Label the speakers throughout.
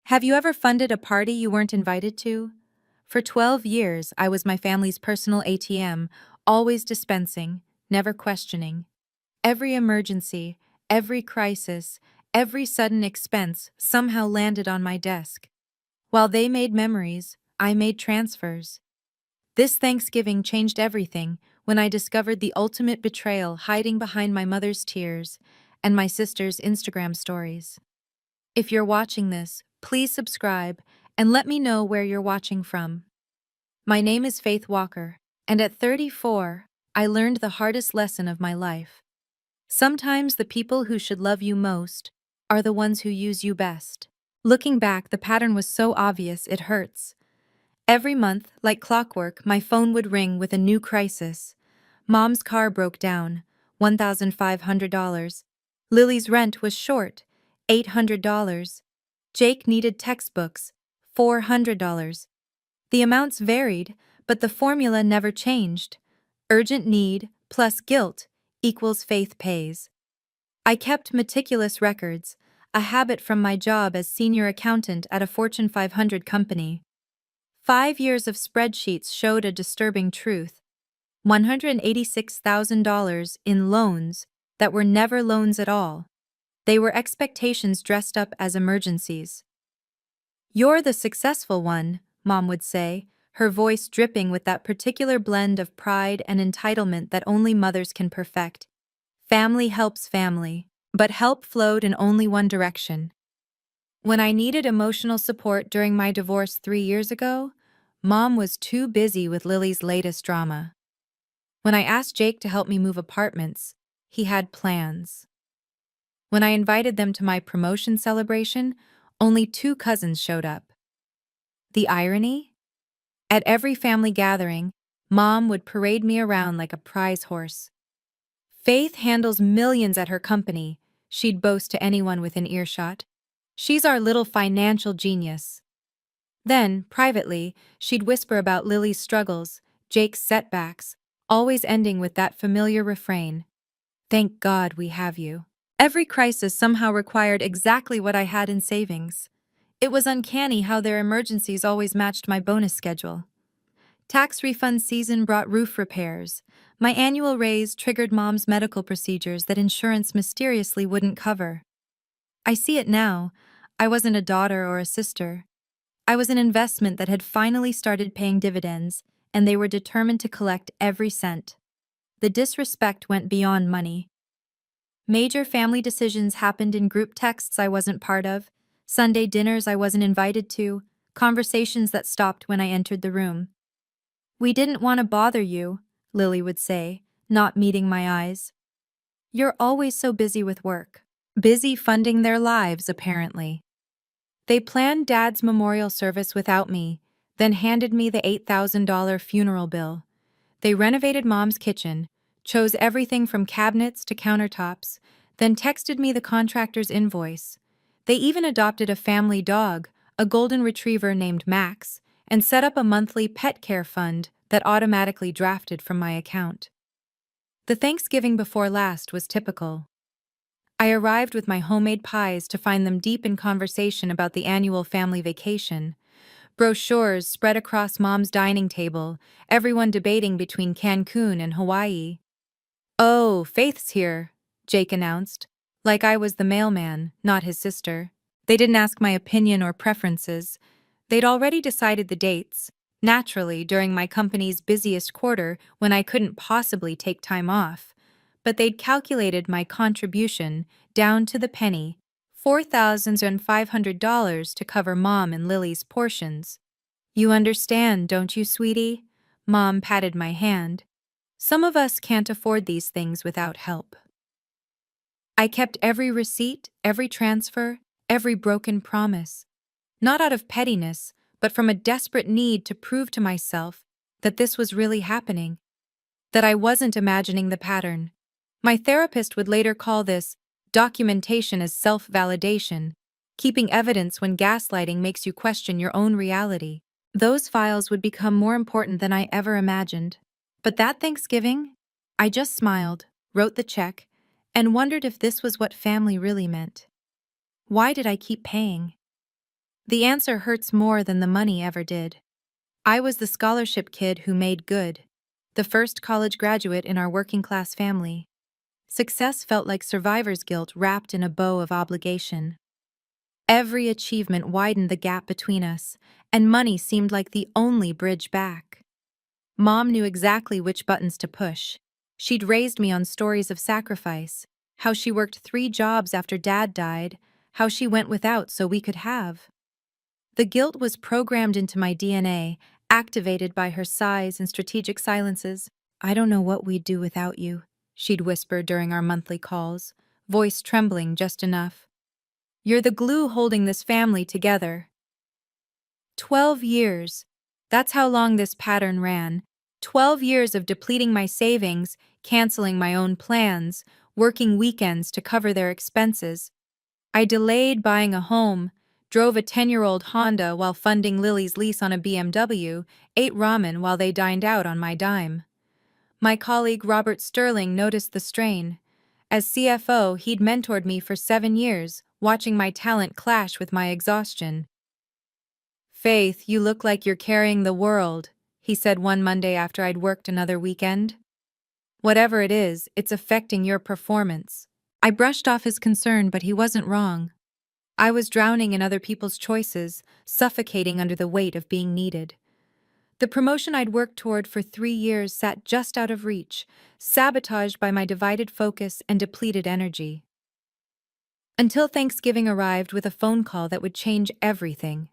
Speaker 1: Have you ever funded a party you weren't invited to? For 12 years, I was my family's personal ATM, always dispensing, never questioning. Every emergency, every crisis, every sudden expense somehow landed on my desk. While they made memories, I made transfers. This Thanksgiving changed everything when I discovered the ultimate betrayal hiding behind my mother's tears and my sister's Instagram stories. If you're watching this, please subscribe and let me know where you're watching from. My name is Faith Walker, and at 34, I learned the hardest lesson of my life. Sometimes the people who should love you most are the ones who use you best. Looking back, the pattern was so obvious it hurts. Every month, like clockwork, my phone would ring with a new crisis. Mom's car broke down, $1,500. Lily's rent was short, $800. Jake needed textbooks, $400. The amounts varied, but the formula never changed. Urgent need plus guilt equals Faith pays. I kept meticulous records, a habit from my job as senior accountant at a Fortune 500 company. 5 years of spreadsheets showed a disturbing truth. $186,000 in loans that were never loans at all. They were expectations dressed up as emergencies. "You're the successful one," Mom would say, her voice dripping with that particular blend of pride and entitlement that only mothers can perfect. Family helps family, but help flowed in only one direction. When I needed emotional support during my divorce 3 years ago, Mom was too busy with Lily's latest drama. When I asked Jake to help me move apartments, he had plans. When I invited them to my promotion celebration, only 2 cousins showed up. The irony? At every family gathering, Mom would parade me around like a prize horse. "Faith handles millions at her company," she'd boast to anyone within earshot. "She's our little financial genius." Then, privately, she'd whisper about Lily's struggles, Jake's setbacks, always ending with that familiar refrain, "Thank God we have you." Every crisis somehow required exactly what I had in savings. It was uncanny how their emergencies always matched my bonus schedule. Tax refund season brought roof repairs. My annual raise triggered Mom's medical procedures that insurance mysteriously wouldn't cover. I see it now. I wasn't a daughter or a sister. I was an investment that had finally started paying dividends, and they were determined to collect every cent. The disrespect went beyond money. Major family decisions happened in group texts I wasn't part of, Sunday dinners I wasn't invited to, conversations that stopped when I entered the room. "We didn't want to bother you," Lily would say, not meeting my eyes. "You're always so busy with work." Busy funding their lives, apparently. They planned Dad's memorial service without me, then handed me the $8,000 funeral bill. They renovated Mom's kitchen, chose everything from cabinets to countertops, then texted me the contractor's invoice. They even adopted a family dog, a golden retriever named Max, and set up a monthly pet care fund that automatically drafted from my account. The Thanksgiving before last was typical. I arrived with my homemade pies to find them deep in conversation about the annual family vacation. Brochures spread across Mom's dining table, everyone debating between Cancun and Hawaii. "Oh, Faith's here," Jake announced, like I was the mailman, not his sister. They didn't ask my opinion or preferences. They'd already decided the dates, naturally during my company's busiest quarter when I couldn't possibly take time off. But they'd calculated my contribution down to the penny, $4,500 to cover Mom and Lily's portions. "You understand, don't you, sweetie?" Mom patted my hand. "Some of us can't afford these things without help." I kept every receipt, every transfer, every broken promise. Not out of pettiness, but from a desperate need to prove to myself that this was really happening, that I wasn't imagining the pattern. My therapist would later call this documentation as self-validation, keeping evidence when gaslighting makes you question your own reality. Those files would become more important than I ever imagined. But that Thanksgiving, I just smiled, wrote the check, and wondered if this was what family really meant. Why did I keep paying? The answer hurts more than the money ever did. I was the scholarship kid who made good, the first college graduate in our working class family. Success felt like survivor's guilt wrapped in a bow of obligation. Every achievement widened the gap between us, and money seemed like the only bridge back. Mom knew exactly which buttons to push. She'd raised me on stories of sacrifice, how she worked 3 jobs after Dad died, how she went without so we could have. The guilt was programmed into my DNA, activated by her sighs and strategic silences. "I don't know what we'd do without you," she'd whisper during our monthly calls, voice trembling just enough. "You're the glue holding this family together." 12 years. That's how long this pattern ran. 12 years of depleting my savings, canceling my own plans, working weekends to cover their expenses. I delayed buying a home, drove a 10-year-old Honda while funding Lily's lease on a BMW, ate ramen while they dined out on my dime. My colleague Robert Sterling noticed the strain. As CFO, he'd mentored me for 7 years, watching my talent clash with my exhaustion. "Faith, you look like you're carrying the world," he said one Monday after I'd worked another weekend. "Whatever it is, it's affecting your performance." I brushed off his concern, but he wasn't wrong. I was drowning in other people's choices, suffocating under the weight of being needed. The promotion I'd worked toward for 3 years sat just out of reach, sabotaged by my divided focus and depleted energy. Until Thanksgiving arrived with a phone call that would change everything.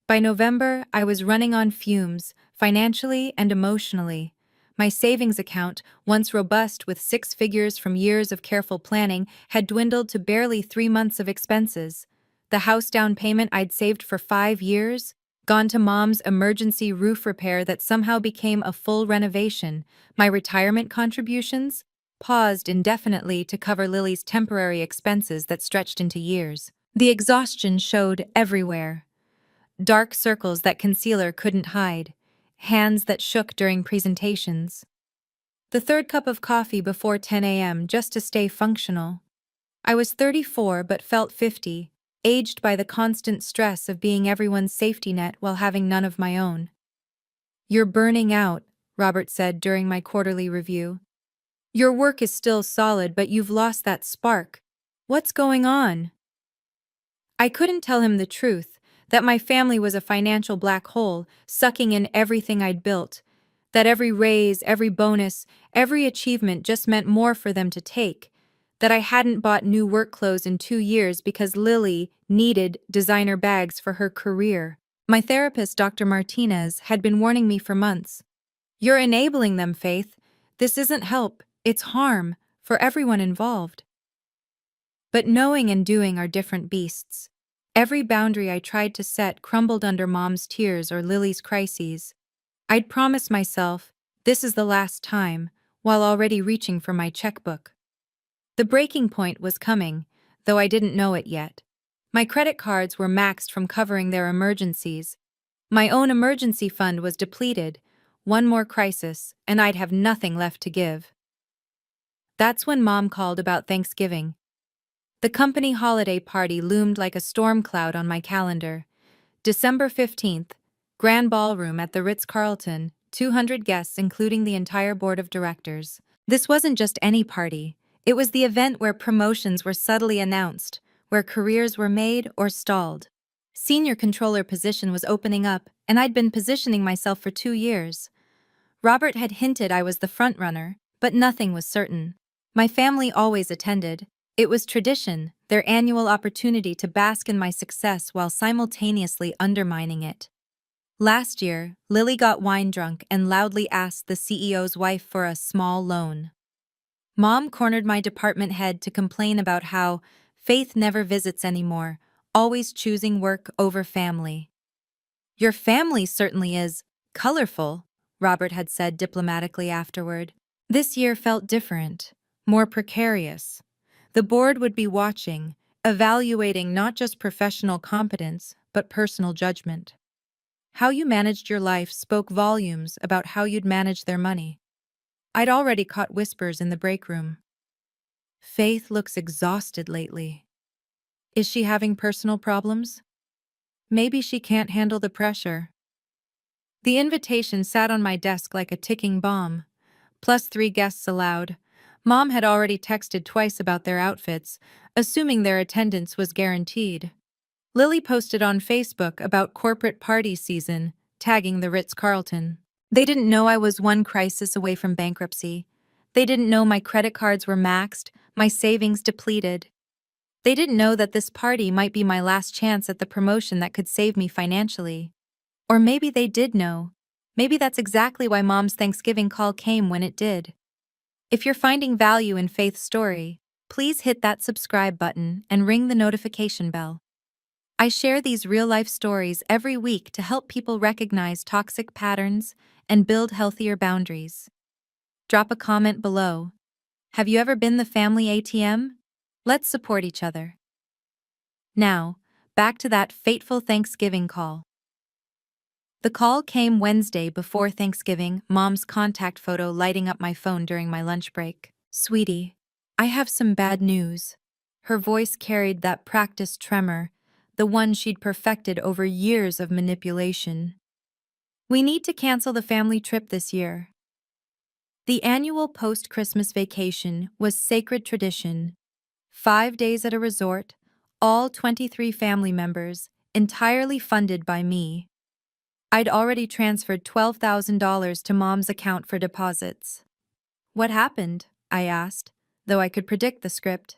Speaker 1: By November, I was running on fumes, financially and emotionally. My savings account, once robust with 6 figures from years of careful planning, had dwindled to barely 3 months of expenses. The house down payment I'd saved for 5 years, gone to Mom's emergency roof repair that somehow became a full renovation. My retirement contributions, paused indefinitely to cover Lily's temporary expenses that stretched into years. The exhaustion showed everywhere. Dark circles that concealer couldn't hide, hands that shook during presentations. The third cup of coffee before 10 a.m. just to stay functional. I was 34 but felt 50, aged by the constant stress of being everyone's safety net while having none of my own. "You're burning out," Robert said during my quarterly review. "Your work is still solid, but you've lost that spark. What's going on?" I couldn't tell him the truth, that my family was a financial black hole, sucking in everything I'd built, that every raise, every bonus, every achievement just meant more for them to take, that I hadn't bought new work clothes in 2 years because Lily needed designer bags for her career. My therapist, Dr. Martinez, had been warning me for months. "You're enabling them, Faith. This isn't help, it's harm, for everyone involved." But knowing and doing are different beasts. Every boundary I tried to set crumbled under Mom's tears or Lily's crises. I'd promised myself, this is the last time, while already reaching for my checkbook. The breaking point was coming, though I didn't know it yet. My credit cards were maxed from covering their emergencies. My own emergency fund was depleted. One more crisis, and I'd have nothing left to give. That's when Mom called about Thanksgiving. The company holiday party loomed like a storm cloud on my calendar. December 15th, Grand Ballroom at the Ritz-Carlton, 200 guests including the entire board of directors. This wasn't just any party. It was the event where promotions were subtly announced, where careers were made or stalled. Senior controller position was opening up, and I'd been positioning myself for 2 years. Robert had hinted I was the frontrunner, but nothing was certain. My family always attended. It was tradition, their annual opportunity to bask in my success while simultaneously undermining it. Last year, Lily got wine drunk and loudly asked the CEO's wife for a small loan. Mom cornered my department head to complain about how Faith never visits anymore, always choosing work over family. "Your family certainly is colorful," Robert had said diplomatically afterward. This year felt different, more precarious. The board would be watching, evaluating not just professional competence, but personal judgment. How you managed your life spoke volumes about how you'd manage their money. I'd already caught whispers in the break room. "Faith looks exhausted lately. Is she having personal problems?" Maybe she can't handle the pressure. The invitation sat on my desk like a ticking bomb. Plus 3 guests allowed. Mom had already texted twice about their outfits, assuming their attendance was guaranteed. Lily posted on Facebook about corporate party season, tagging the Ritz-Carlton. They didn't know I was one crisis away from bankruptcy. They didn't know my credit cards were maxed, my savings depleted. They didn't know that this party might be my last chance at the promotion that could save me financially. Or maybe they did know. Maybe that's exactly why Mom's Thanksgiving call came when it did. If you're finding value in Faith's story, please hit that subscribe button and ring the notification bell. I share these real-life stories every week to help people recognize toxic patterns and build healthier boundaries. Drop a comment below. Have you ever been the family ATM? Let's support each other. Now, back to that fateful Thanksgiving call. The call came Wednesday before Thanksgiving, Mom's contact photo lighting up my phone during my lunch break. "Sweetie, I have some bad news." Her voice carried that practiced tremor, the one she'd perfected over years of manipulation. "We need to cancel the family trip this year." The annual post-Christmas vacation was sacred tradition. 5 days at a resort, all 23 family members, entirely funded by me. I'd already transferred $12,000 to Mom's account for deposits. "What happened?" I asked, though I could predict the script.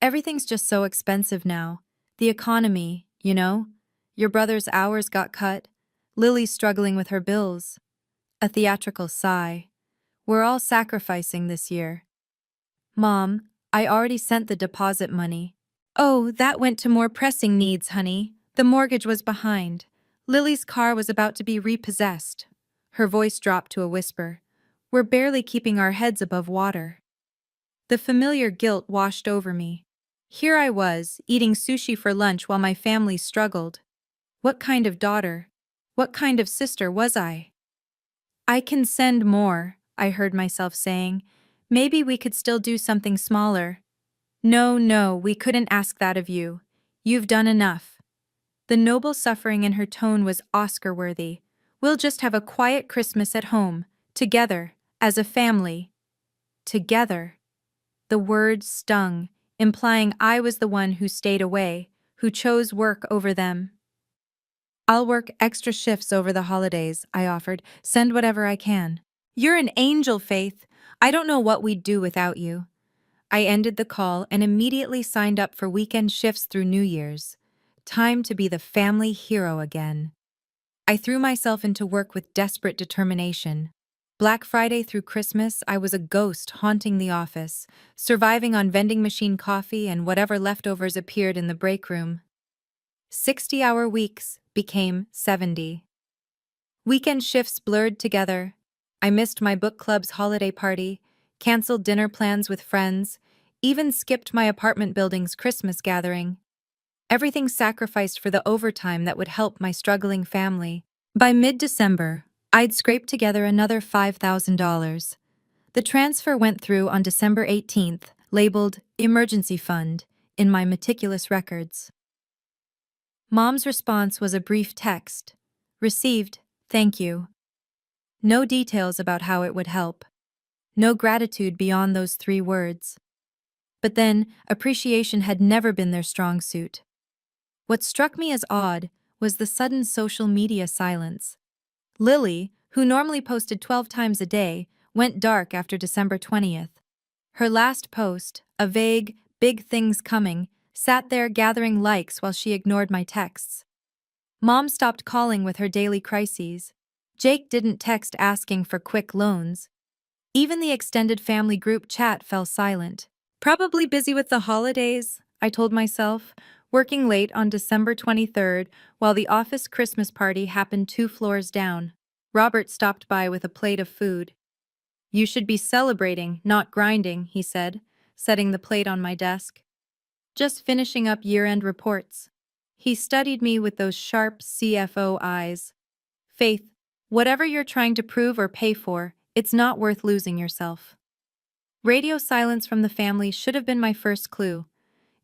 Speaker 1: "Everything's just so expensive now. The economy, you know. Your brother's hours got cut. Lily's struggling with her bills." A theatrical sigh. "We're all sacrificing this year." "Mom, I already sent the deposit money." "Oh, that went to more pressing needs, honey. The mortgage was behind. Lily's car was about to be repossessed." Her voice dropped to a whisper. "We're barely keeping our heads above water." The familiar guilt washed over me. Here I was, eating sushi for lunch while my family struggled. What kind of daughter? What kind of sister was I? "I can send more," I heard myself saying. "Maybe we could still do something smaller." No, we couldn't ask that of you. You've done enough." The noble suffering in her tone was Oscar-worthy. "We'll just have a quiet Christmas at home, together, as a family." Together. The word stung, implying I was the one who stayed away, who chose work over them. "I'll work extra shifts over the holidays," I offered. "Send whatever I can." "You're an angel, Faith. I don't know what we'd do without you." I ended the call and immediately signed up for weekend shifts through New Year's. Time to be the family hero again. I threw myself into work with desperate determination. Black Friday through Christmas, I was a ghost haunting the office, surviving on vending machine coffee and whatever leftovers appeared in the break room. 60-hour weeks became 70. Weekend shifts blurred together. I missed my book club's holiday party, canceled dinner plans with friends, even skipped my apartment building's Christmas gathering. Everything sacrificed for the overtime that would help my struggling family. By mid-December, I'd scraped together another $5,000. The transfer went through on December 18th, labeled Emergency Fund, in my meticulous records. Mom's response was a brief text. "Received, thank you." No details about how it would help. No gratitude beyond those 3 words. But then, appreciation had never been their strong suit. What struck me as odd was the sudden social media silence. Lily, who normally posted 12 times a day, went dark after December 20th. Her last post, a vague, "big things coming," sat there gathering likes while she ignored my texts. Mom stopped calling with her daily crises. Jake didn't text asking for quick loans. Even the extended family group chat fell silent. "Probably busy with the holidays," I told myself, working late on December 23rd while the office Christmas party happened 2 floors down. Robert stopped by with a plate of food. "You should be celebrating, not grinding," he said, setting the plate on my desk. "Just finishing up year-end reports." He studied me with those sharp CFO eyes. "Faith, whatever you're trying to prove or pay for, it's not worth losing yourself." Radio silence from the family should have been my first clue.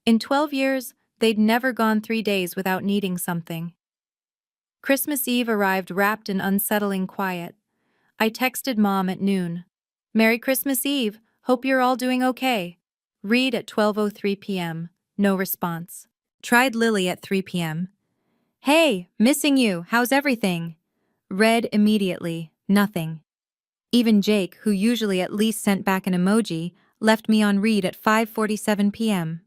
Speaker 1: In 12 years, they'd never gone 3 days without needing something. Christmas Eve arrived wrapped in unsettling quiet. I texted Mom at noon. "Merry Christmas Eve. Hope you're all doing okay." Read at 12:03 p.m. No response. Tried Lily at 3 p.m. "Hey, missing you. How's everything?" Read immediately. Nothing. Even Jake, who usually at least sent back an emoji, left me on read at 5:47 p.m.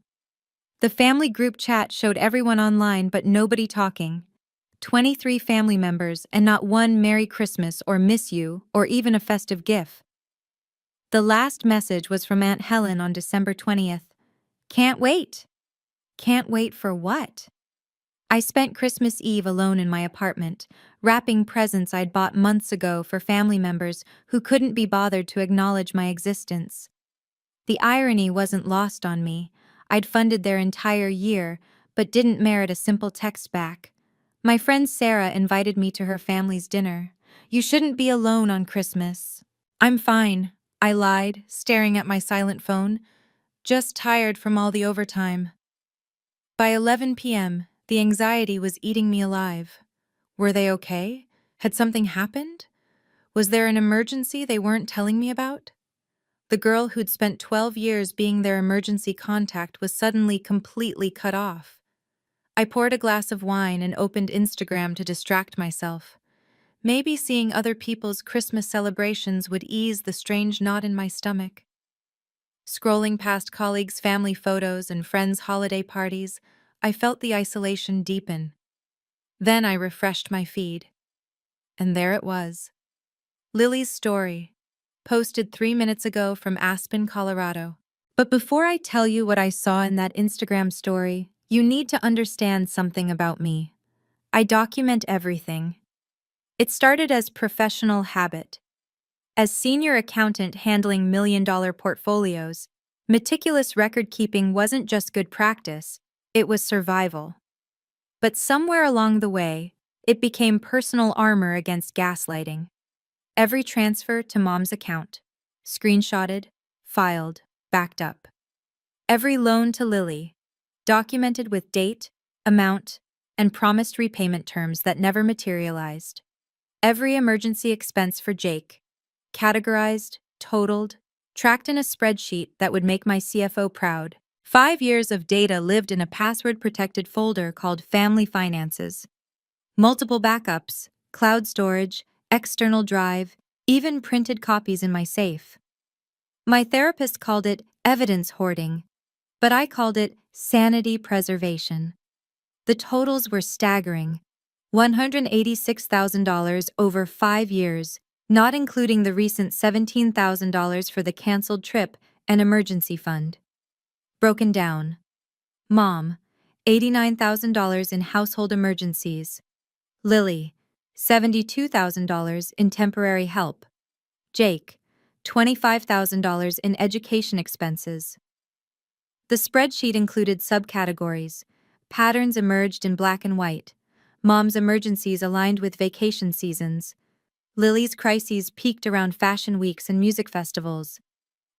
Speaker 1: The family group chat showed everyone online but nobody talking. 23 family members and not one Merry Christmas or Miss You or even a festive gif. The last message was from Aunt Helen on December 20th. "Can't wait." Can't wait for what? I spent Christmas Eve alone in my apartment, wrapping presents I'd bought months ago for family members who couldn't be bothered to acknowledge my existence. The irony wasn't lost on me. I'd funded their entire year, but didn't merit a simple text back. My friend Sarah invited me to her family's dinner. "You shouldn't be alone on Christmas." "I'm fine," I lied, staring at my silent phone. "Just tired from all the overtime." By 11 p.m., the anxiety was eating me alive. Were they okay? Had something happened? Was there an emergency they weren't telling me about? The girl who'd spent 12 years being their emergency contact was suddenly completely cut off. I poured a glass of wine and opened Instagram to distract myself. Maybe seeing other people's Christmas celebrations would ease the strange knot in my stomach. Scrolling past colleagues' family photos and friends' holiday parties, I felt the isolation deepen. Then I refreshed my feed. And there it was. Lily's story, posted 3 minutes ago from Aspen, Colorado. But before I tell you what I saw in that Instagram story, you need to understand something about me. I document everything. It started as professional habit. As senior accountant handling million-dollar portfolios, meticulous record-keeping wasn't just good practice, it was survival. But somewhere along the way, it became personal armor against gaslighting. Every transfer to Mom's account, screenshotted, filed, backed up. Every loan to Lily, documented with date, amount, and promised repayment terms that never materialized. Every emergency expense for Jake, categorized, totaled, tracked in a spreadsheet that would make my CFO proud. 5 years of data lived in a password-protected folder called Family Finances. Multiple backups, cloud storage, external drive, even printed copies in my safe. My therapist called it evidence hoarding, but I called it sanity preservation. The totals were staggering. $186,000 over 5 years, not including the recent $17,000 for the canceled trip and emergency fund. Broken down. Mom, $89,000 in household emergencies. Lily, $72,000 in temporary help. Jake, $25,000 in education expenses. The spreadsheet included subcategories. Patterns emerged in black and white. Mom's emergencies aligned with vacation seasons. Lily's crises peaked around fashion weeks and music festivals.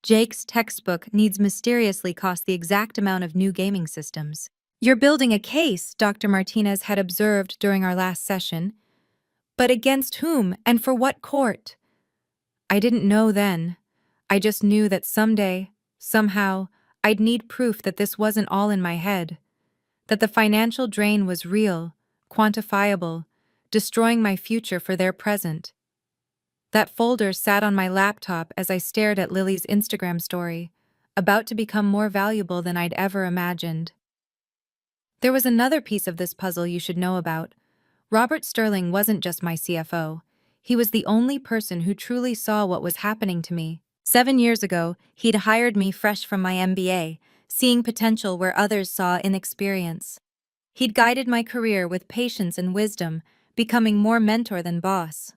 Speaker 1: Jake's textbook needs mysteriously cost the exact amount of new gaming systems. "You're building a case," Dr. Martinez had observed during our last session. "But against whom and for what court?" I didn't know then. I just knew that someday, somehow, I'd need proof that this wasn't all in my head. That the financial drain was real, quantifiable, destroying my future for their present. That folder sat on my laptop as I stared at Lily's Instagram story, about to become more valuable than I'd ever imagined. There was another piece of this puzzle you should know about. Robert Sterling wasn't just my CFO. He was the only person who truly saw what was happening to me. 7 years ago, he'd hired me fresh from my MBA, seeing potential where others saw inexperience. He'd guided my career with patience and wisdom, becoming more mentor than boss.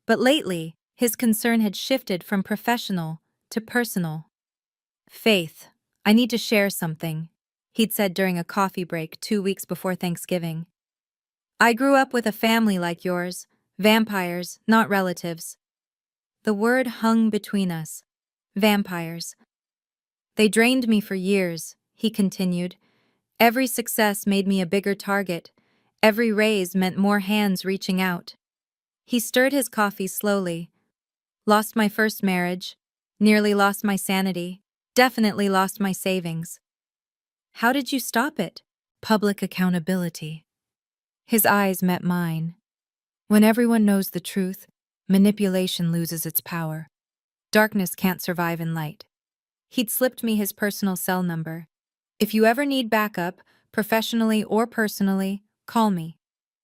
Speaker 1: But lately, his concern had shifted from professional to personal. "Faith, I need to share something," he'd said during a coffee break 2 weeks before Thanksgiving. "I grew up with a family like yours, vampires, not relatives." The word hung between us. Vampires. "They drained me for years," he continued. "Every success made me a bigger target. Every raise meant more hands reaching out. He stirred his coffee slowly. Lost my first marriage. Nearly lost my sanity. Definitely lost my savings. How did you stop it? Public accountability. His eyes met mine. When everyone knows the truth, manipulation loses its power. Darkness can't survive in light. He'd slipped me his personal cell number. If you ever need backup, professionally or personally, call me.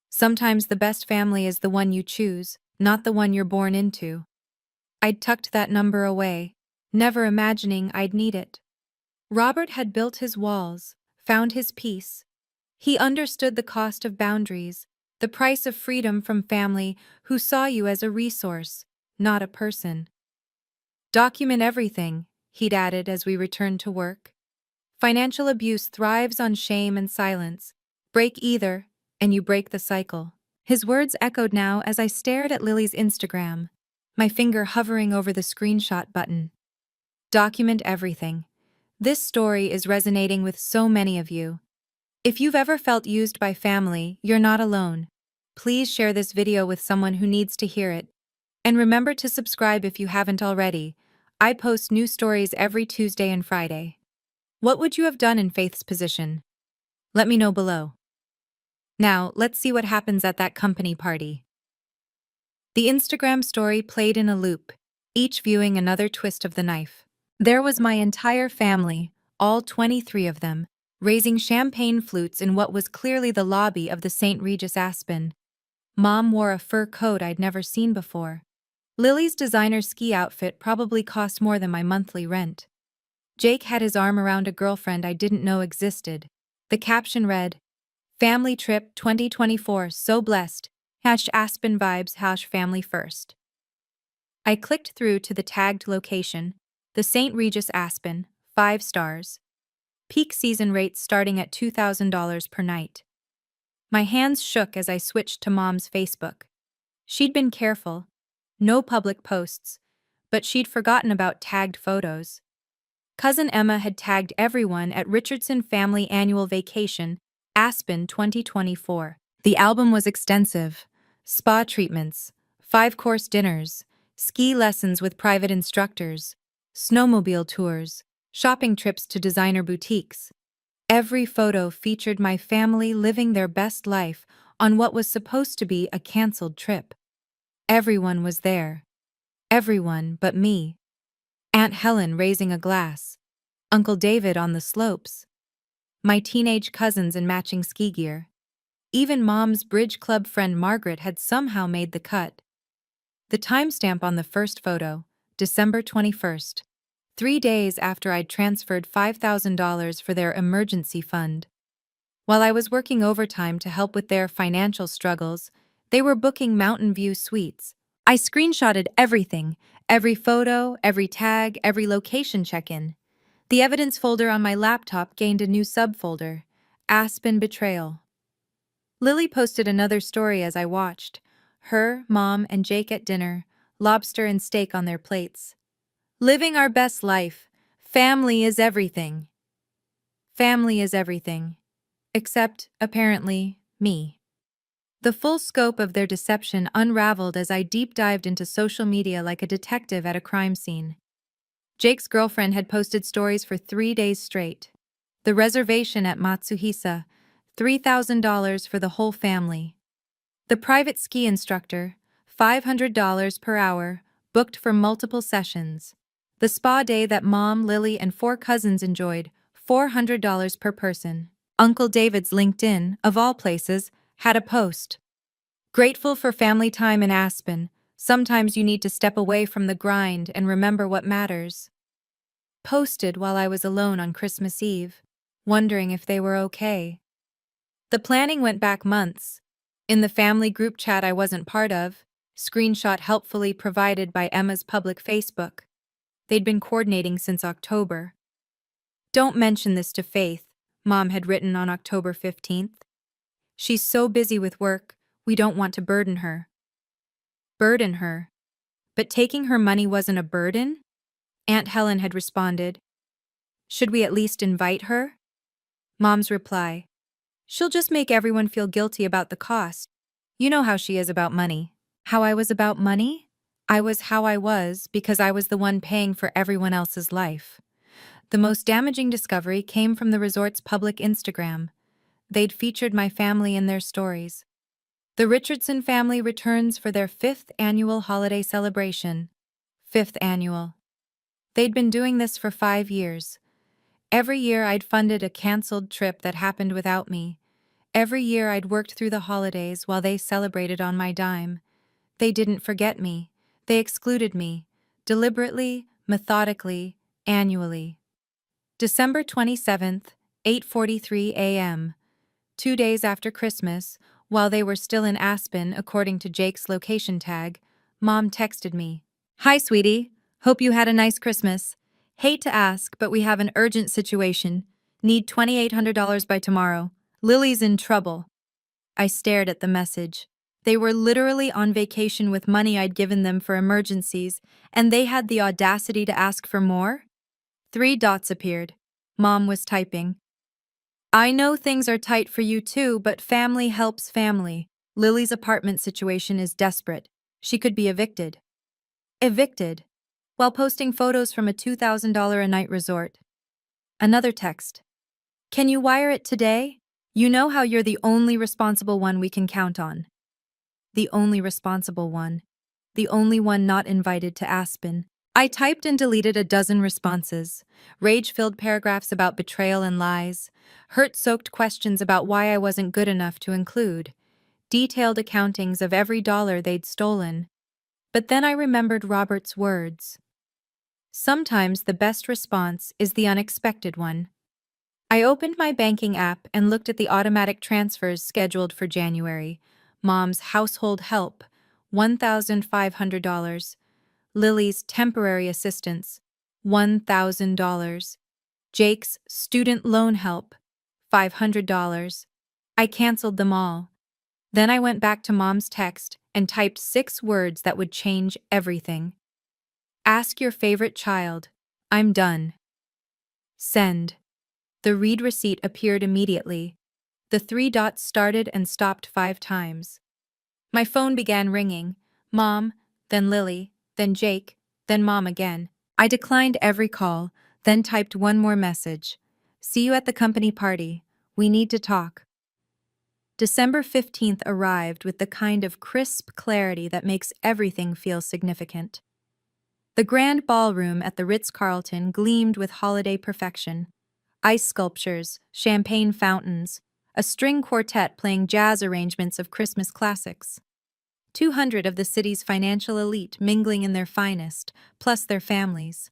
Speaker 1: Sometimes the best family is the one you choose, not the one you're born into. I'd tucked that number away, never imagining I'd need it. Robert had built his walls, found his peace. He understood the cost of boundaries, the price of freedom from family who saw you as a resource, not a person. Document everything, he'd added as we returned to work. Financial abuse thrives on shame and silence. Break either, and you break the cycle. His words echoed now as I stared at Lily's Instagram, my finger hovering over the screenshot button. Document everything. This story is resonating with so many of you. If you've ever felt used by family, you're not alone. Please share this video with someone who needs to hear it. And remember to subscribe if you haven't already. I post new stories every Tuesday and Friday. What would you have done in Faith's position? Let me know below. Now, let's see what happens at that company party. The Instagram story played in a loop, each viewing another twist of the knife. There was my entire family, all 23 of them, raising champagne flutes in what was clearly the lobby of the St. Regis Aspen. Mom wore a fur coat I'd never seen before. Lily's designer ski outfit probably cost more than my monthly rent. Jake had his arm around a girlfriend I didn't know existed. The caption read, "Family Trip 2024, so blessed, #Aspen vibes, #family first." I clicked through to the tagged location, the St. Regis Aspen, 5 stars. Peak season rates starting at $2,000 per night. My hands shook as I switched to Mom's Facebook. She'd been careful. No public posts, but she'd forgotten about tagged photos. Cousin Emma had tagged everyone at Richardson Family Annual Vacation, Aspen 2024. The album was extensive. Spa treatments, 5-course dinners, ski lessons with private instructors, snowmobile tours, shopping trips to designer boutiques. Every photo featured my family living their best life on what was supposed to be a canceled trip. Everyone was there. Everyone but me. Aunt Helen raising a glass. Uncle David on the slopes. My teenage cousins in matching ski gear. Even Mom's bridge club friend Margaret had somehow made the cut. The timestamp on the first photo, December 21st. 3 days after I'd transferred $5,000 for their emergency fund. While I was working overtime to help with their financial struggles, they were booking Mountain View suites. I screenshotted everything, every photo, every tag, every location check-in. The evidence folder on my laptop gained a new subfolder, Aspen Betrayal. Lily posted another story as I watched. Her, Mom, and Jake at dinner, lobster and steak on their plates. Living our best life. Family is everything. Family is everything. Except, apparently, me. The full scope of their deception unraveled as I deep-dived into social media like a detective at a crime scene. Jake's girlfriend had posted stories for 3 days straight. The reservation at Matsuhisa, $3,000 for the whole family. The private ski instructor, $500 per hour, booked for multiple sessions. The spa day that Mom, Lily, and 4 cousins enjoyed, $400 per person. Uncle David's LinkedIn, of all places, had a post. Grateful for family time in Aspen. Sometimes you need to step away from the grind and remember what matters. Posted while I was alone on Christmas Eve, wondering if they were okay. The planning went back months. In the family group chat I wasn't part of, screenshot helpfully provided by Emma's public Facebook. They'd been coordinating since October. "Don't mention this to Faith," Mom had written on October 15th. "She's so busy with work, we don't want to burden her." Burden her? But taking her money wasn't a burden? Aunt Helen had responded. "Should we at least invite her?" Mom's reply. She'll just make everyone feel guilty about the cost. You know how she is about money. How I was about money? I was how I was because I was the one paying for everyone else's life. The most damaging discovery came from the resort's public Instagram. They'd featured my family in their stories. The Richardson family returns for their 5th annual holiday celebration. 5th annual. They'd been doing this for 5 years. Every year I'd funded a canceled trip that happened without me. Every year I'd worked through the holidays while they celebrated on my dime. They didn't forget me. They excluded me. Deliberately, methodically, annually. December 27th, 8:43 a.m. 2 days after Christmas, while they were still in Aspen according to Jake's location tag, Mom texted me. "Hi, sweetie. Hope you had a nice Christmas. Hate to ask, but we have an urgent situation. Need $2,800 by tomorrow. Lily's in trouble." I stared at the message. They were literally on vacation with money I'd given them for emergencies, and they had the audacity to ask for more? 3 dots appeared. Mom was typing. "I know things are tight for you too, but family helps family. Lily's apartment situation is desperate. She could be evicted." Evicted? While posting photos from a $2,000 a night resort. Another text. "Can you wire it today? You know how you're the only responsible one we can count on." The only responsible one. The only one not invited to Aspen. I typed and deleted a dozen responses. Rage-filled paragraphs about betrayal and lies. Hurt-soaked questions about why I wasn't good enough to include. Detailed accountings of every dollar they'd stolen. But then I remembered Robert's words. Sometimes the best response is the unexpected one. I opened my banking app and looked at the automatic transfers scheduled for January. Mom's household help, $1,500. Lily's temporary assistance, $1,000. Jake's student loan help, $500. I canceled them all. Then I went back to Mom's text and typed 6 words that would change everything. "Ask your favorite child. I'm done." Send. The read receipt appeared immediately. The 3 dots started and stopped 5 times. My phone began ringing. Mom, then Lily, then Jake, then Mom again. I declined every call, then typed one more message. "See you at the company party. We need to talk." December 15th arrived with the kind of crisp clarity that makes everything feel significant. The grand ballroom at the Ritz-Carlton gleamed with holiday perfection. Ice sculptures, champagne fountains, a string quartet playing jazz arrangements of Christmas classics. 200 of the city's financial elite mingling in their finest, plus their families.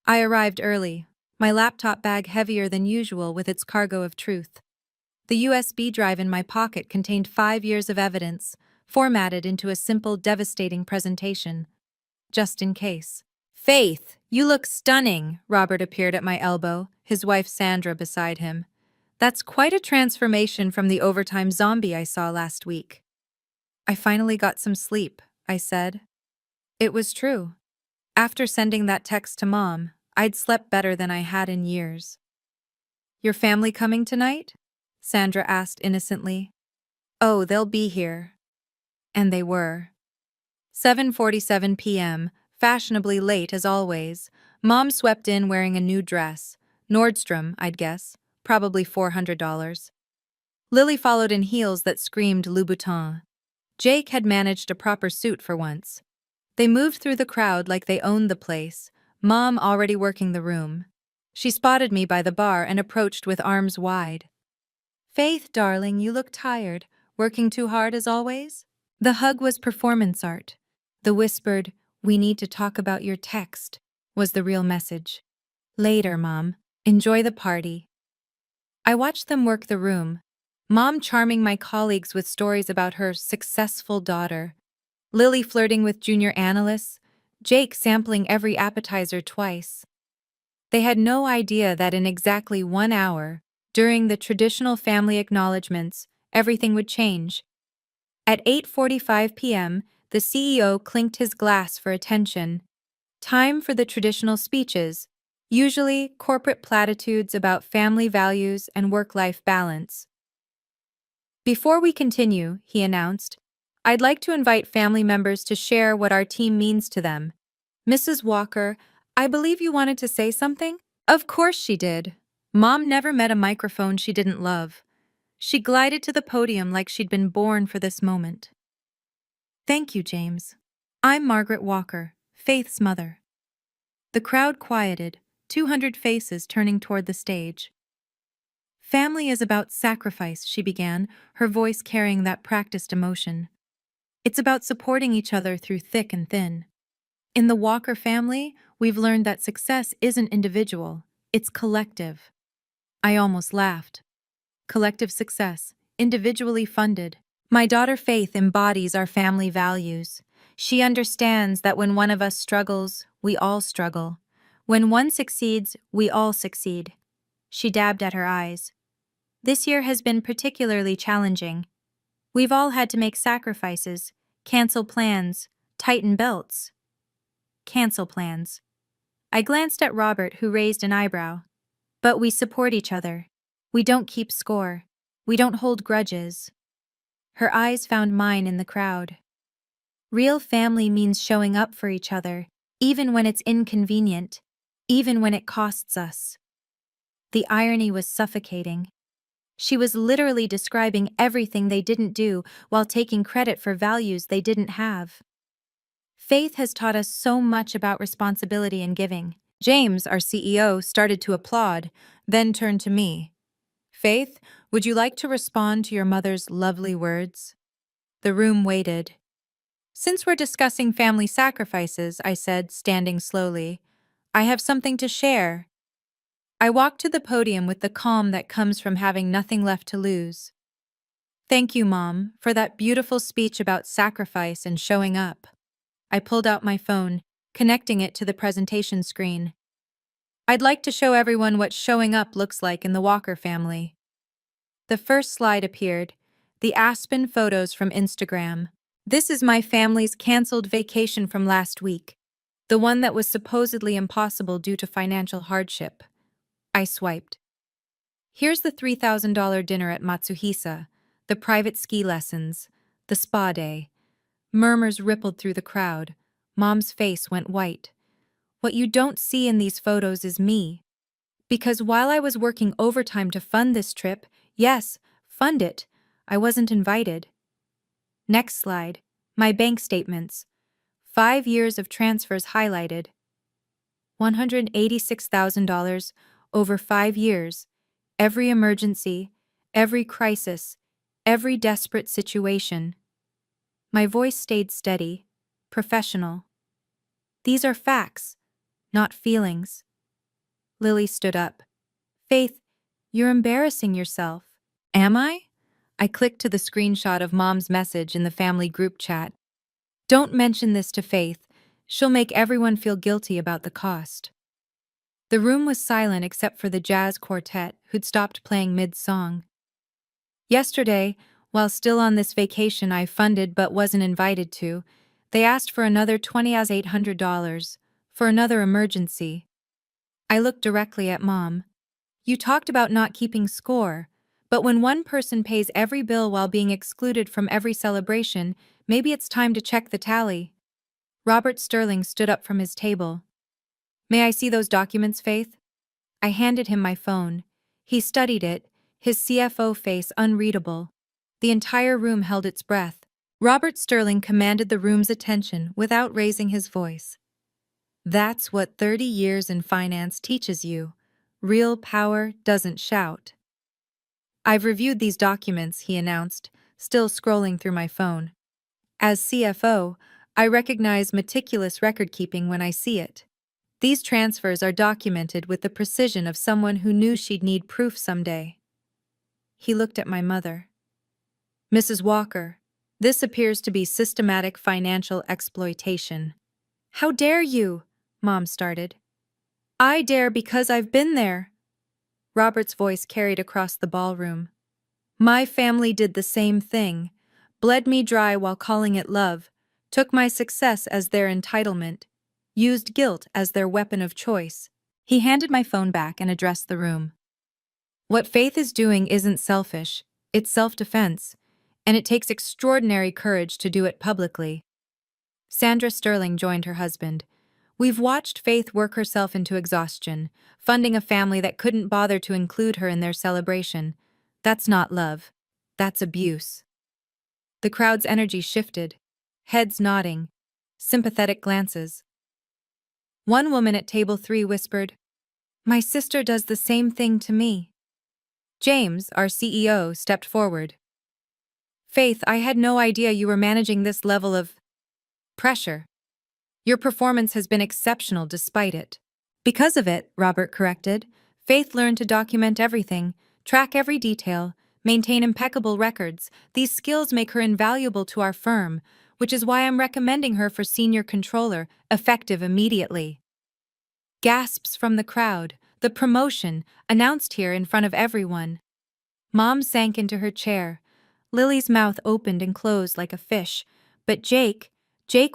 Speaker 1: I arrived early, my laptop bag heavier than usual with its cargo of truth. The USB drive in my pocket contained 5 years of evidence, formatted into a simple, devastating presentation. Just in case. "Faith, you look stunning," Robert appeared at my elbow, his wife Sandra beside him. "That's quite a transformation from the overtime zombie I saw last week." "I finally got some sleep," I said. It was true. After sending that text to Mom, I'd slept better than I had in years. "Your family coming tonight?" Sandra asked innocently. "Oh, they'll be here." And they were. 7:47 p.m., fashionably late as always. Mom swept in wearing a new dress. Nordstrom, I'd guess. Probably $400. Lily followed in heels that screamed Louboutin. Jake had managed a proper suit for once. They moved through the crowd like they owned the place, Mom already working the room. She spotted me by the bar and approached with arms wide. "Faith, darling, you look tired. Working too hard as always?" The hug was performance art. The whispered, "We need to talk about your text," was the real message. "Later, Mom. Enjoy the party." I watched them work the room. Mom charming my colleagues with stories about her successful daughter. Lily flirting with junior analysts. Jake sampling every appetizer twice. They had no idea that in exactly 1 hour, during the traditional family acknowledgments, everything would change. At 8:45 p.m., the CEO clinked his glass for attention. Time for the traditional speeches, usually corporate platitudes about family values and work-life balance. Before we continue, he announced, I'd like to invite family members to share what our team means to them. Mrs. Walker, I believe you wanted to say something? Of course she did. Mom never met a microphone she didn't love. She glided to the podium like she'd been born for this moment. Thank you, James. I'm Margaret Walker, Faith's mother. The crowd quieted, 200 faces turning toward the stage. Family is about sacrifice, she began, her voice carrying that practiced emotion. It's about supporting each other through thick and thin. In the Walker family, we've learned that success isn't individual, it's collective. I almost laughed. Collective success, individually funded. My daughter Faith embodies our family values. She understands that when one of us struggles, we all struggle. When one succeeds, we all succeed. She dabbed at her eyes. This year has been particularly challenging. We've all had to make sacrifices, cancel plans, tighten belts. Cancel plans. I glanced at Robert, who raised an eyebrow. But we support each other. We don't keep score. We don't hold grudges. Her eyes found mine in the crowd. Real family means showing up for each other, even when it's inconvenient, even when it costs us. The irony was suffocating. She was literally describing everything they didn't do while taking credit for values they didn't have. Faith has taught us so much about responsibility and giving. James, our CEO, started to applaud, then turned to me. Faith, would you like to respond to your mother's lovely words? The room waited. Since we're discussing family sacrifices, I said, standing slowly, I have something to share. I walked to the podium with the calm that comes from having nothing left to lose. Thank you, Mom, for that beautiful speech about sacrifice and showing up. I pulled out my phone, connecting it to the presentation screen. I'd like to show everyone what showing up looks like in the Walker family. The first slide appeared, the Aspen photos from Instagram. This is my family's canceled vacation from last week, the one that was supposedly impossible due to financial hardship. I swiped. Here's the $3,000 dinner at Matsuhisa, the private ski lessons, the spa day. Murmurs rippled through the crowd. Mom's face went white. What you don't see in these photos is me. Because while I was working overtime to fund this trip, yes, fund it, I wasn't invited. Next slide, my bank statements. 5 years of transfers highlighted. $186,000 over 5 years. Every emergency, every crisis, every desperate situation. My voice stayed steady, professional. These are facts, not feelings. Lily stood up. Faith, you're embarrassing yourself. Am I? I clicked to the screenshot of Mom's message in the family group chat. Don't mention this to Faith. She'll make everyone feel guilty about the cost. The room was silent except for the jazz quartet, who'd stopped playing mid-song. Yesterday, while still on this vacation I funded but wasn't invited to, they asked for another $2,800 for another emergency. I looked directly at Mom. You talked about not keeping score, but when one person pays every bill while being excluded from every celebration, maybe it's time to check the tally. Robert Sterling stood up from his table. May I see those documents, Faith? I handed him my phone. He studied it, his CFO face unreadable. The entire room held its breath. Robert Sterling commanded the room's attention without raising his voice. That's what 30 years in finance teaches you. Real power doesn't shout. I've reviewed these documents, he announced, still scrolling through my phone. As CFO, I recognize meticulous record-keeping when I see it. These transfers are documented with the precision of someone who knew she'd need proof someday. He looked at my mother. Mrs. Walker, this appears to be systematic financial exploitation. How dare you? Mom started. I dare because I've been there. Robert's voice carried across the ballroom. My family did the same thing, bled me dry while calling it love, took my success as their entitlement, used guilt as their weapon of choice. He handed my phone back and addressed the room. What Faith is doing isn't selfish, It's self-defense, and it takes extraordinary courage to do it publicly. Sandra Sterling joined her husband. We've watched Faith work herself into exhaustion, funding a family that couldn't bother to include her in their celebration. That's not love. That's abuse. The crowd's energy shifted, heads nodding, sympathetic glances. One woman at table 3 whispered, "My sister does the same thing to me." James, our CEO, stepped forward. "Faith, I had no idea you were managing this level of pressure. Your performance has been exceptional despite it." "Because of it," Robert corrected, "Faith learned to document everything, track every detail, maintain impeccable records. These skills make her invaluable to our firm, which is why I'm recommending her for senior controller, effective immediately." Gasps from the crowd, the promotion, announced here in front of everyone. Mom sank into her chair. Lily's mouth opened and closed like a fish, but Jake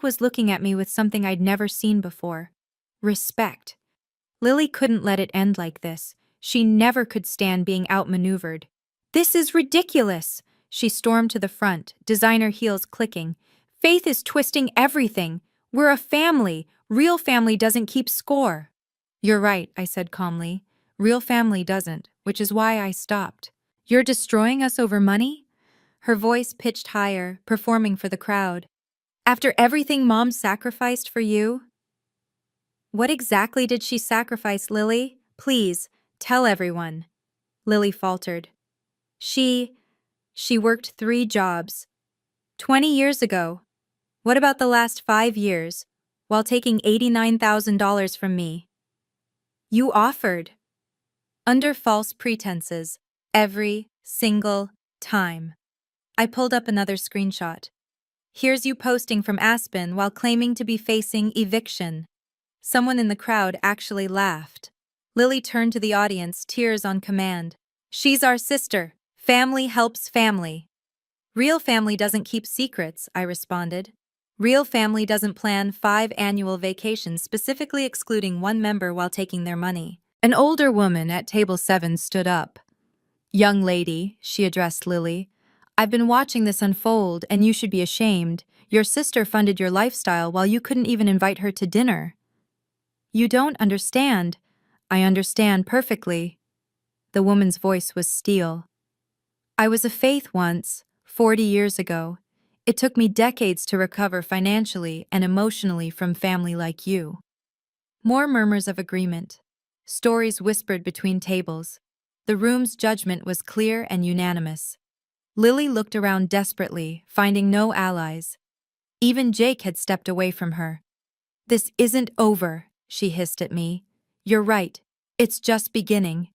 Speaker 1: was looking at me with something I'd never seen before. Respect. Lily couldn't let it end like this. She never could stand being outmaneuvered. "This is ridiculous!" She stormed to the front, designer heels clicking. "Faith is twisting everything. We're a family. Real family doesn't keep score." "You're right," I said calmly. "Real family doesn't, which is why I stopped." "You're destroying us over money?" Her voice pitched higher, performing for the crowd. "After everything Mom sacrificed for you?" "What exactly did she sacrifice, Lily? Please, tell everyone." Lily faltered. She worked 3 jobs. 20 years ago. What about the last 5 years, while taking $89,000 from me? You offered. Under false pretenses, every single time. I pulled up another screenshot. Here's you posting from Aspen while claiming to be facing eviction. Someone in the crowd actually laughed. Lily turned to the audience, tears on command. "She's our sister. Family helps family." "Real family doesn't keep secrets," I responded. "Real family doesn't plan 5 annual vacations specifically excluding one member while taking their money." An older woman at table 7 stood up. "Young lady," she addressed Lily, "I've been watching this unfold and you should be ashamed. Your sister funded your lifestyle while you couldn't even invite her to dinner." "You don't understand." "I understand perfectly." The woman's voice was steel. "I was a Faith once, 40 years ago. It took me decades to recover financially and emotionally from family like you." More murmurs of agreement. Stories whispered between tables. The room's judgment was clear and unanimous. Lily looked around desperately, finding no allies. Even Jake had stepped away from her. "This isn't over," she hissed at me. "You're right. It's just beginning."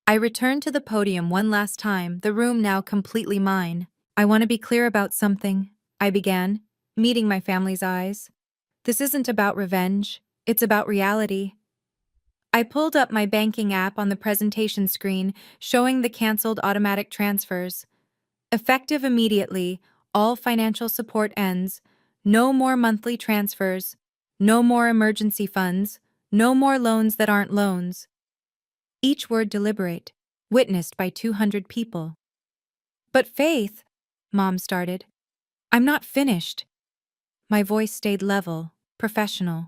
Speaker 1: I returned to the podium one last time, the room now completely mine. "I want to be clear about something," I began, meeting my family's eyes. "This isn't about revenge. It's about reality." I pulled up my banking app on the presentation screen, showing the canceled automatic transfers. Effective immediately, all financial support ends. No more monthly transfers. No more emergency funds. No more loans that aren't loans. Each word deliberate, witnessed by 200 people. "But Faith," Mom started. "I'm not finished." My voice stayed level, professional.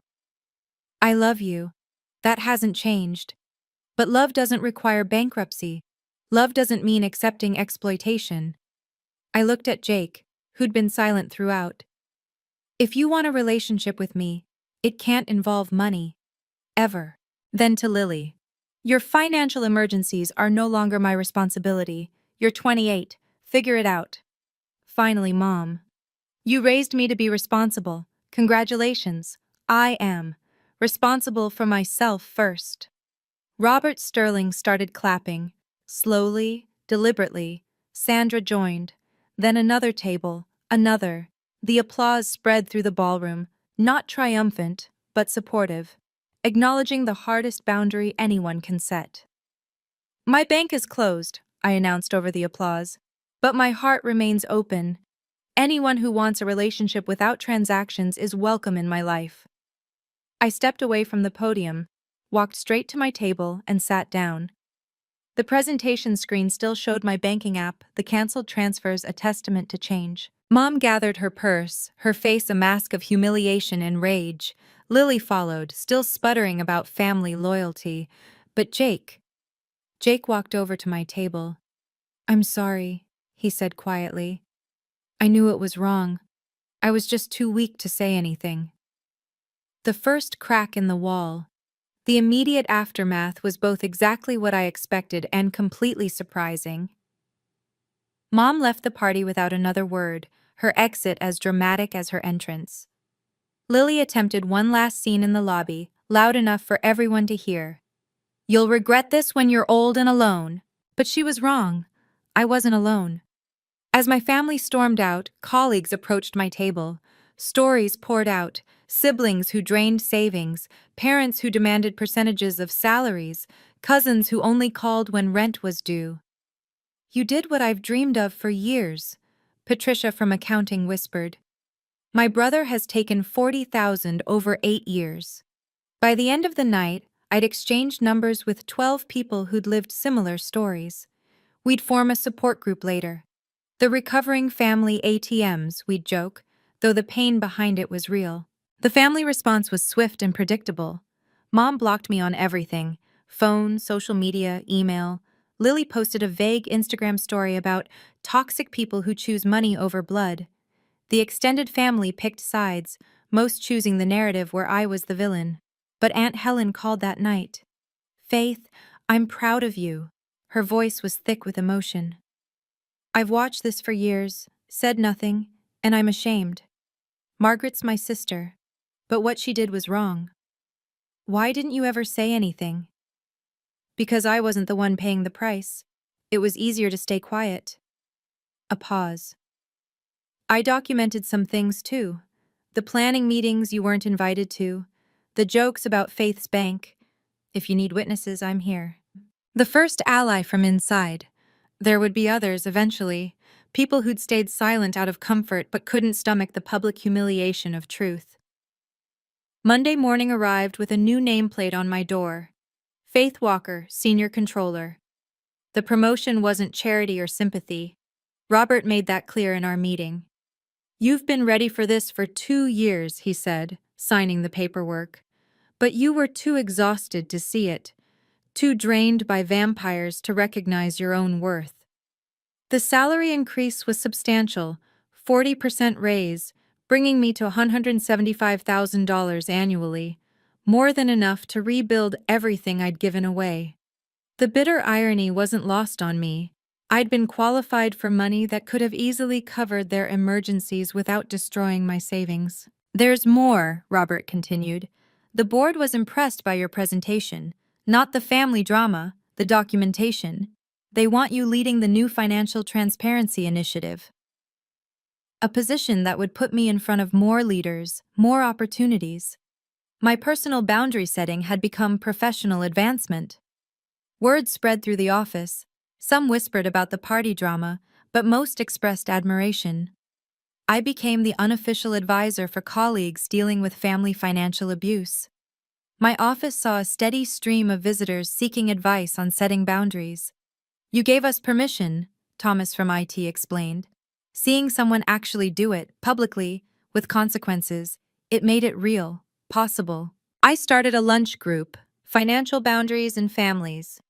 Speaker 1: "I love you. That hasn't changed. But love doesn't require bankruptcy. Love doesn't mean accepting exploitation." I looked at Jake, who'd been silent throughout. "If you want a relationship with me, it can't involve money. Ever." Then to Lily. "Your financial emergencies are no longer my responsibility. You're 28. Figure it out." Finally, Mom. "You raised me to be responsible. Congratulations. I am. Responsible for myself first." Robert Sterling started clapping. Slowly, deliberately, Sandra joined. Then another table, another. The applause spread through the ballroom, not triumphant, but supportive, acknowledging the hardest boundary anyone can set. "My bank is closed," I announced over the applause, "but my heart remains open. Anyone who wants a relationship without transactions is welcome in my life." I stepped away from the podium, walked straight to my table, and sat down. The presentation screen still showed my banking app, the canceled transfers a testament to change. Mom gathered her purse, her face a mask of humiliation and rage. Lily followed, still sputtering about family loyalty. But Jake walked over to my table. "I'm sorry," he said quietly. "I knew it was wrong. I was just too weak to say anything." The first crack in the wall. The immediate aftermath was both exactly what I expected and completely surprising. Mom left the party without another word, her exit as dramatic as her entrance. Lily attempted one last scene in the lobby, loud enough for everyone to hear. "You'll regret this when you're old and alone." But she was wrong. I wasn't alone. As my family stormed out, colleagues approached my table. Stories poured out, siblings who drained savings, parents who demanded percentages of salaries, cousins who only called when rent was due. "You did what I've dreamed of for years," Patricia from accounting whispered. "My brother has taken 40,000 over 8 years." By the end of the night, I'd exchanged numbers with 12 people who'd lived similar stories. We'd form a support group later. The recovering family ATMs, we'd joke, though the pain behind it was real. The family response was swift and predictable. Mom blocked me on everything: phone, social media, email. Lily posted a vague Instagram story about toxic people who choose money over blood. The extended family picked sides, most choosing the narrative where I was the villain. But Aunt Helen called that night. "Faith, I'm proud of you." Her voice was thick with emotion. "I've watched this for years, said nothing, and I'm ashamed. Margaret's my sister, but what she did was wrong." "Why didn't you ever say anything?" "Because I wasn't the one paying the price. It was easier to stay quiet." A pause. "I documented some things too. The planning meetings you weren't invited to, the jokes about Faith's bank. If you need witnesses, I'm here." The first ally from inside. There would be others eventually, people who'd stayed silent out of comfort but couldn't stomach the public humiliation of truth. Monday morning arrived with a new nameplate on my door. Faith Walker, Senior Controller. The promotion wasn't charity or sympathy. Robert made that clear in our meeting. "You've been ready for this for 2 years," he said, signing the paperwork. "But you were too exhausted to see it, too drained by vampires to recognize your own worth." The salary increase was substantial, 40% raise, bringing me to $175,000 annually, more than enough to rebuild everything I'd given away. The bitter irony wasn't lost on me. I'd been qualified for money that could have easily covered their emergencies without destroying my savings. "There's more," Robert continued. "The board was impressed by your presentation, not the family drama, the documentation. They want you leading the new Financial Transparency Initiative. A position that would put me in front of more leaders, more opportunities." My personal boundary setting had become professional advancement. Word spread through the office. Some whispered about the party drama, but most expressed admiration. I became the unofficial advisor for colleagues dealing with family financial abuse. My office saw a steady stream of visitors seeking advice on setting boundaries. "You gave us permission," Thomas from IT explained. Seeing someone actually do it, publicly, with consequences, it made it real, possible. I started a lunch group, Financial Boundaries and Families.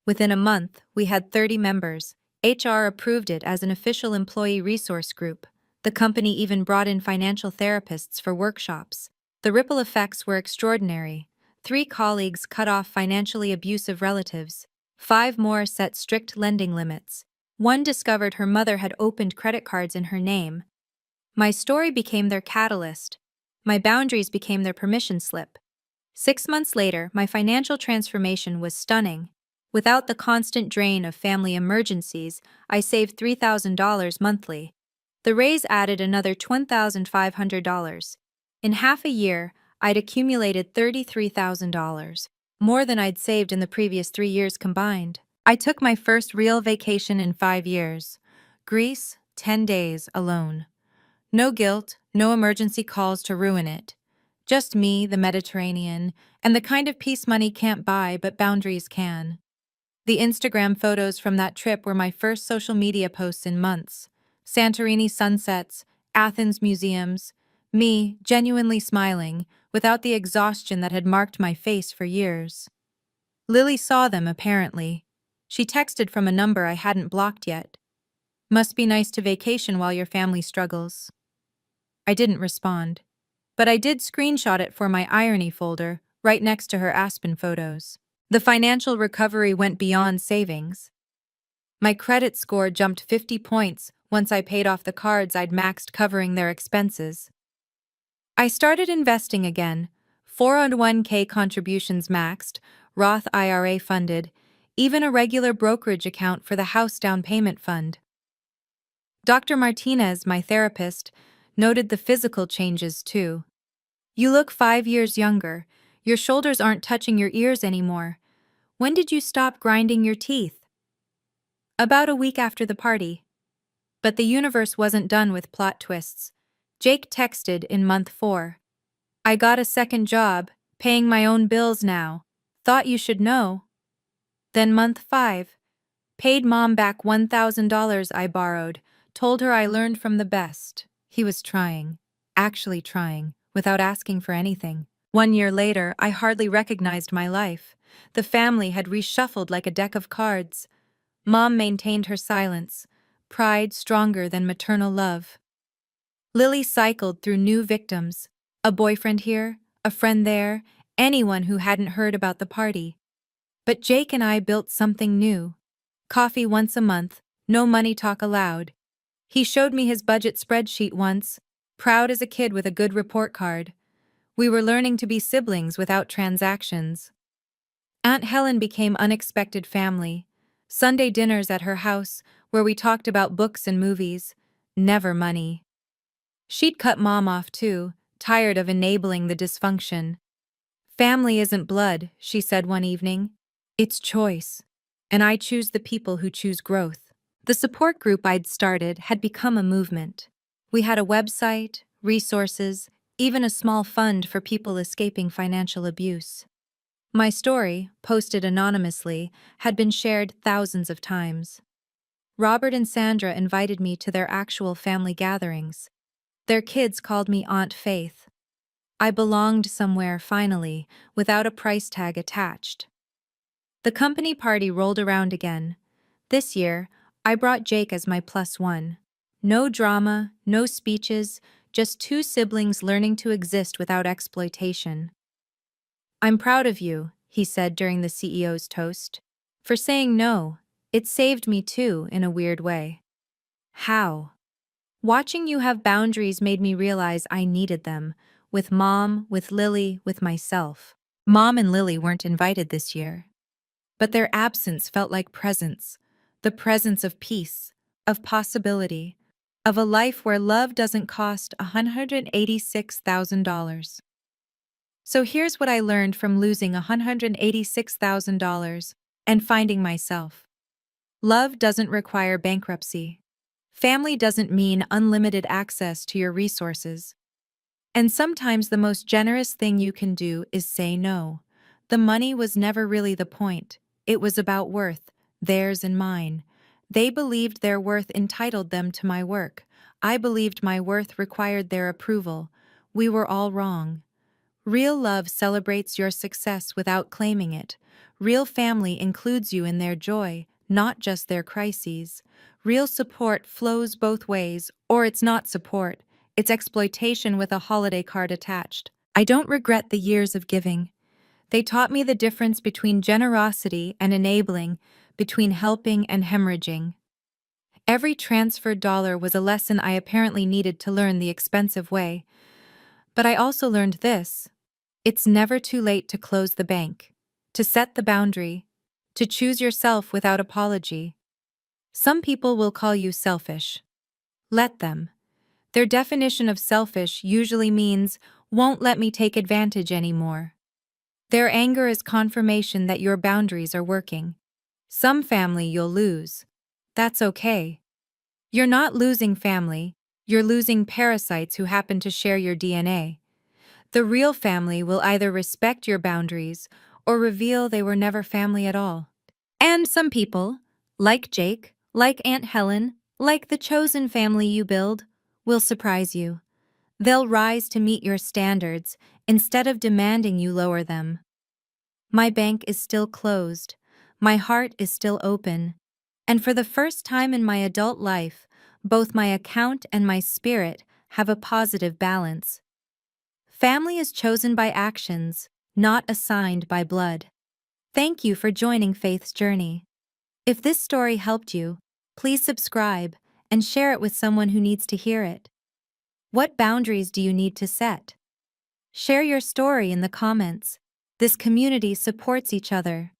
Speaker 1: Within a month, we had 30 members. HR approved it as an official employee resource group. The company even brought in financial therapists for workshops. The ripple effects were extraordinary. 3 colleagues cut off financially abusive relatives. 5 more set strict lending limits. 1 discovered her mother had opened credit cards in her name. My story became their catalyst. My boundaries became their permission slip. 6 months later, my financial transformation was stunning. Without the constant drain of family emergencies, I saved $3,000 monthly. The raise added another $20,500. In half a year, I'd accumulated $33,000, more than I'd saved in the previous 3 years combined. I took my first real vacation in 5 years. Greece, 10 days, alone. No guilt, no emergency calls to ruin it. Just me, the Mediterranean, and the kind of peace money can't buy but boundaries can. The Instagram photos from that trip were my first social media posts in months. Santorini sunsets, Athens museums, me genuinely smiling, without the exhaustion that had marked my face for years. Lily saw them, apparently. She texted from a number I hadn't blocked yet. Must be nice to vacation while your family struggles. I didn't respond. But I did screenshot it for my irony folder, right next to her Aspen photos. The financial recovery went beyond savings. My credit score jumped 50 points once I paid off the cards I'd maxed covering their expenses. I started investing again, 401k contributions maxed, Roth IRA funded, even a regular brokerage account for the house down payment fund. Dr. Martinez, my therapist, noted the physical changes too. You look 5 years younger. Your shoulders aren't touching your ears anymore. When did you stop grinding your teeth? About a week after the party. But the universe wasn't done with plot twists. Jake texted in month 4. I got a second job, paying my own bills now. Thought you should know. Then month 5. Paid mom back $1,000 I borrowed, told her I learned from the best. He was trying, actually trying, without asking for anything. 1 year later, I hardly recognized my life. The family had reshuffled like a deck of cards. Mom maintained her silence, pride stronger than maternal love. Lily cycled through new victims, a boyfriend here, a friend there, anyone who hadn't heard about the party. But Jake and I built something new. Coffee once a month, no money talk allowed. He showed me his budget spreadsheet once, proud as a kid with a good report card. We were learning to be siblings without transactions. Aunt Helen became unexpected family. Sunday dinners at her house, where we talked about books and movies. Never money. She'd cut mom off too, tired of enabling the dysfunction. Family isn't blood, she said one evening. It's choice. And I choose the people who choose growth. The support group I'd started had become a movement. We had a website, resources, even a small fund for people escaping financial abuse. My story, posted anonymously, had been shared thousands of times. Robert and Sandra invited me to their actual family gatherings. Their kids called me Aunt Faith. I belonged somewhere, finally, without a price tag attached. The company party rolled around again. This year, I brought Jake as my +1. No drama, no speeches, just 2 siblings learning to exist without exploitation. I'm proud of you, he said during the CEO's toast. For saying no, it saved me too, in a weird way. How? Watching you have boundaries made me realize I needed them, with Mom, with Lily, with myself. Mom and Lily weren't invited this year. But their absence felt like presence, the presence of peace, of possibility, of a life where love doesn't cost $186,000. So here's what I learned from losing $186,000 and finding myself. Love doesn't require bankruptcy. Family doesn't mean unlimited access to your resources. And sometimes the most generous thing you can do is say no. The money was never really the point. It was about worth, theirs and mine. They believed their worth entitled them to my work. I believed my worth required their approval. We were all wrong. Real love celebrates your success without claiming it. Real family includes you in their joy, not just their crises. Real support flows both ways, or it's not support. It's exploitation with a holiday card attached. I don't regret the years of giving. They taught me the difference between generosity and enabling, between helping and hemorrhaging. Every transferred dollar was a lesson I apparently needed to learn the expensive way. But I also learned this. It's never too late to close the bank, to set the boundary, to choose yourself without apology. Some people will call you selfish. Let them. Their definition of selfish usually means, won't let me take advantage anymore. Their anger is confirmation that your boundaries are working. Some family you'll lose. That's okay. You're not losing family, you're losing parasites who happen to share your DNA. The real family will either respect your boundaries or reveal they were never family at all. And some people, like Jake, like Aunt Helen, like the chosen family you build, will surprise you. They'll rise to meet your standards instead of demanding you lower them. My bank is still closed. My heart is still open. And for the first time in my adult life, both my account and my spirit have a positive balance. Family is chosen by actions, not assigned by blood. Thank you for joining Faith's journey. If this story helped you, please subscribe and share it with someone who needs to hear it. What boundaries do you need to set? Share your story in the comments. This community supports each other.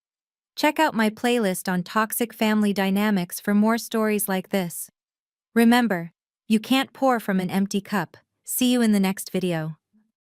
Speaker 1: Check out my playlist on toxic family dynamics for more stories like this. Remember, you can't pour from an empty cup. See you in the next video.